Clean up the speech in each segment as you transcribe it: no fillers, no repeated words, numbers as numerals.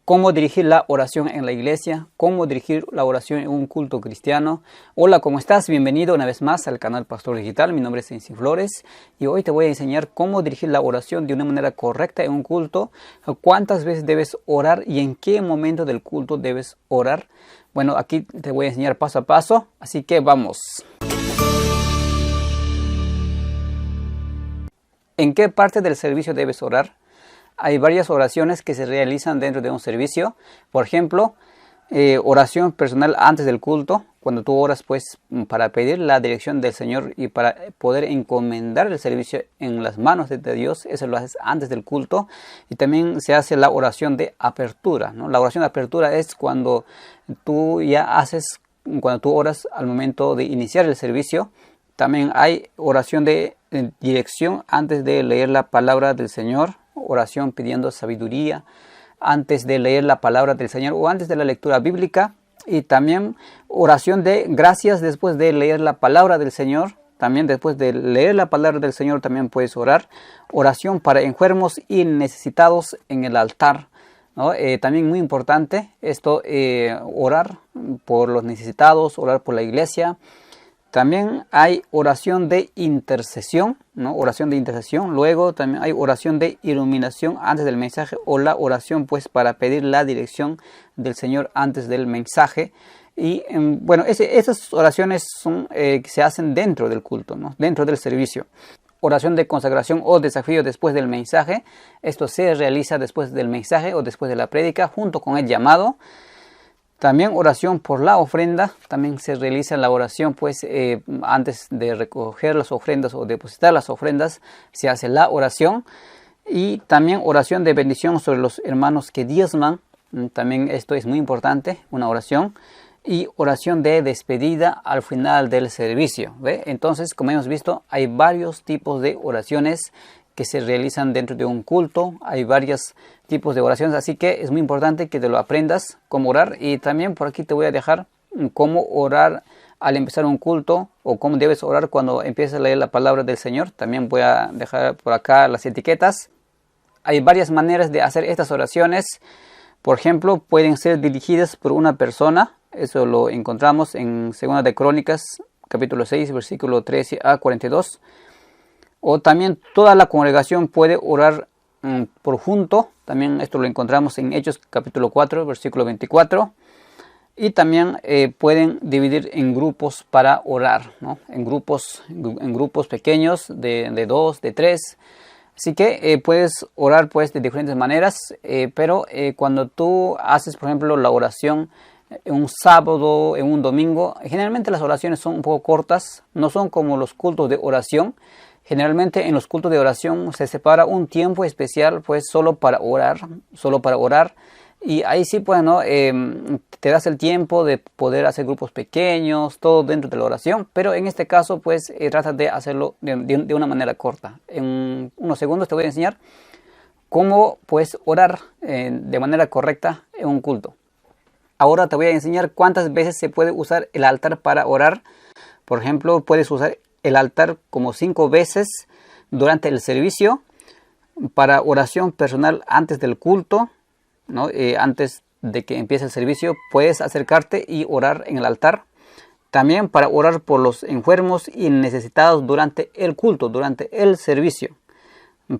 cómo dirigir la oración en la iglesia, cómo dirigir la oración en un culto cristiano. Hola, ¿cómo estás? Bienvenido una vez más al canal Pastor Digital. Mi nombre es Ensi Flores y hoy te voy a enseñar cómo dirigir la oración de una manera correcta en un culto, cuántas veces debes orar y en qué momento del culto debes orar. Bueno, aquí te voy a enseñar paso a paso, así que vamos. ¿En qué parte del servicio debes orar? Hay varias oraciones que se realizan dentro de un servicio. Por ejemplo, oración personal antes del culto, cuando tú oras pues para pedir la dirección del Señor y para poder encomendar el servicio en las manos de Dios. Eso lo haces antes del culto. Y también se hace la oración de apertura, ¿no? La oración de apertura es cuando tú oras al momento de iniciar el servicio. También hay oración de dirección antes de leer la palabra del Señor. Oración pidiendo sabiduría antes de leer la palabra del Señor o antes de la lectura bíblica. Y también oración de gracias después de leer la palabra del Señor. También después de leer la palabra del Señor también puedes orar. Oración para enfermos y necesitados en el altar, ¿no? También muy importante esto, orar por los necesitados, orar por la iglesia. También hay oración de intercesión, ¿no? Oración de intercesión. Luego también hay oración de iluminación antes del mensaje o la oración pues para pedir la dirección del Señor antes del mensaje. Y bueno, esas oraciones se hacen dentro del culto, ¿no? Dentro del servicio. Oración de consagración o desafío después del mensaje. Esto se realiza después del mensaje o después de la prédica junto con el llamado. También oración por la ofrenda, también se realiza la oración pues antes de recoger las ofrendas o depositar las ofrendas, se hace la oración. Y también oración de bendición sobre los hermanos que diezman, también esto es muy importante, una oración. Y oración de despedida al final del servicio, ¿ve? Entonces, como hemos visto, hay varios tipos de oraciones que se realizan dentro de un culto. Hay varios tipos de oraciones, así que es muy importante que te lo aprendas cómo orar. Y también por aquí te voy a dejar cómo orar al empezar un culto o cómo debes orar cuando empieces a leer la palabra del Señor. También voy a dejar por acá las etiquetas. Hay varias maneras de hacer estas oraciones. Por ejemplo, pueden ser dirigidas por una persona. Eso lo encontramos en 2 de Crónicas, capítulo 6, versículo 13 a 42. O también toda la congregación puede orar por junto. También esto lo encontramos en Hechos capítulo 4, versículo 24. Y también pueden dividir en grupos para orar, ¿no? En grupos pequeños de 2, de 3. Así que puedes orar pues de diferentes maneras. Pero cuando tú haces, por ejemplo, la oración en un sábado, en un domingo, generalmente las oraciones son un poco cortas. No son como los cultos de oración. Generalmente en los cultos de oración se separa un tiempo especial pues solo para orar, y ahí sí pues no te das el tiempo de poder hacer grupos pequeños, todo dentro de la oración, pero en este caso pues trata de hacerlo de una manera corta. En unos segundos te voy a enseñar cómo pues orar de manera correcta en un culto. Ahora te voy a enseñar cuántas veces se puede usar el altar para orar. Por ejemplo, puedes usar el altar como 5 veces durante el servicio, para oración personal antes del culto, ¿no? Antes de que empiece el servicio puedes acercarte y orar en el altar. También para orar por los enfermos y necesitados durante el culto, durante el servicio.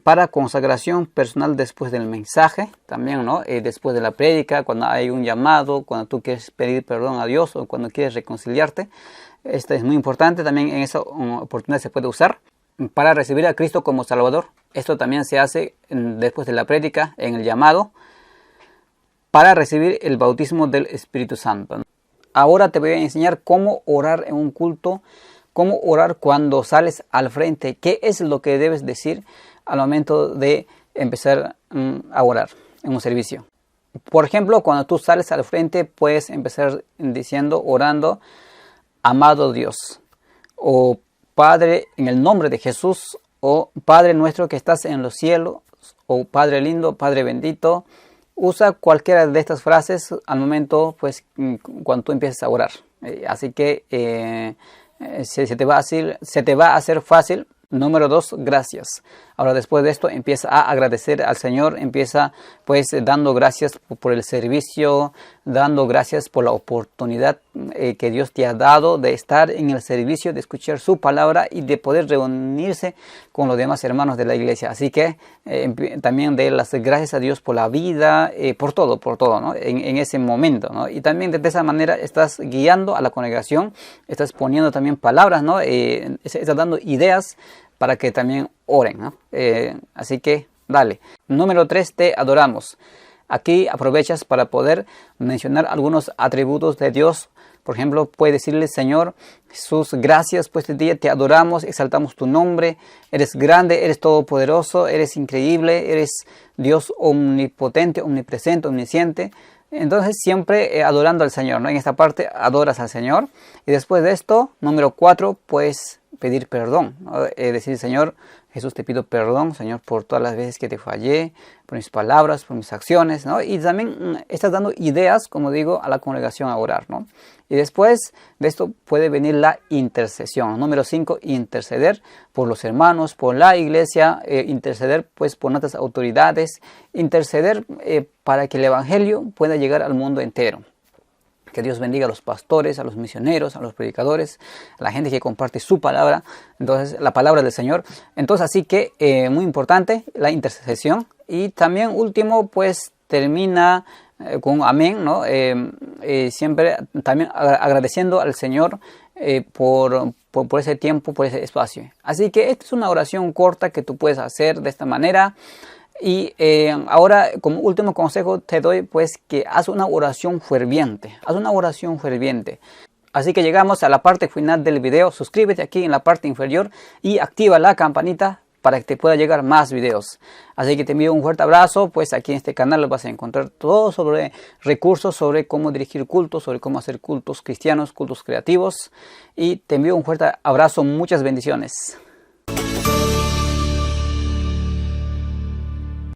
Para consagración personal después del mensaje, también, ¿no? Después de la prédica, cuando hay un llamado, cuando tú quieres pedir perdón a Dios o cuando quieres reconciliarte. Esto es muy importante, también en esa oportunidad se puede usar. Para recibir a Cristo como Salvador, esto también se hace después de la prédica, en el llamado. Para recibir el bautismo del Espíritu Santo. Ahora te voy a enseñar cómo orar en un culto, cómo orar cuando sales al frente, qué es lo que debes decir al momento de empezar a orar en un servicio. Por ejemplo, cuando tú sales al frente puedes empezar orando: amado Dios, o Padre, en el nombre de Jesús, o Padre nuestro que estás en los cielos, o Padre lindo, Padre bendito. Usa cualquiera de estas frases al momento, pues, cuando tú empieces a orar. Así que se te va a hacer fácil. Número 2, gracias. Ahora después de esto empieza a agradecer al Señor, empieza pues dando gracias por el servicio, dando gracias por la oportunidad que Dios te ha dado de estar en el servicio, de escuchar su palabra y de poder reunirse con los demás hermanos de la iglesia. Así que también de las gracias a Dios por la vida, por todo, ¿no? En ese momento, ¿no? Y también de esa manera estás guiando a la congregación, estás poniendo también palabras, ¿no? Estás dando ideas para que también oren, ¿no? Así que dale. Número 3, te adoramos. Aquí aprovechas para poder mencionar algunos atributos de Dios. Por ejemplo, puedes decirle: Señor Jesús, gracias por este día, te adoramos, exaltamos tu nombre, eres grande, eres todopoderoso, eres increíble, eres Dios omnipotente, omnipresente, omnisciente. Entonces siempre adorando al Señor, ¿no? En esta parte adoras al Señor. Y después de esto, número 4, pues pedir perdón, ¿no? Decir: Señor Jesús, te pido perdón, Señor, por todas las veces que te fallé, por mis palabras, por mis acciones, ¿no? Y también estás dando ideas, como digo, a la congregación a orar, ¿no? Y después de esto puede venir la intercesión. Número 5, interceder por los hermanos, por la iglesia, interceder pues por nuestras autoridades, interceder para que el evangelio pueda llegar al mundo entero. Que Dios bendiga a los pastores, a los misioneros, a los predicadores, a la gente que comparte su palabra, entonces la palabra del Señor. Entonces así que muy importante la intercesión. Y también último pues termina con amén, ¿no? Siempre también agradeciendo al Señor por ese tiempo, por ese espacio. Así que esta es una oración corta que tú puedes hacer de esta manera. Y ahora, como último consejo, te doy pues que haz una oración ferviente. Haz una oración ferviente. Así que llegamos a la parte final del video. Suscríbete aquí en la parte inferior y activa la campanita para que te pueda llegar más videos. Así que te envío un fuerte abrazo. Pues aquí en este canal vas a encontrar todo sobre recursos, sobre cómo dirigir cultos, sobre cómo hacer cultos cristianos, cultos creativos. Y te envío un fuerte abrazo. Muchas bendiciones.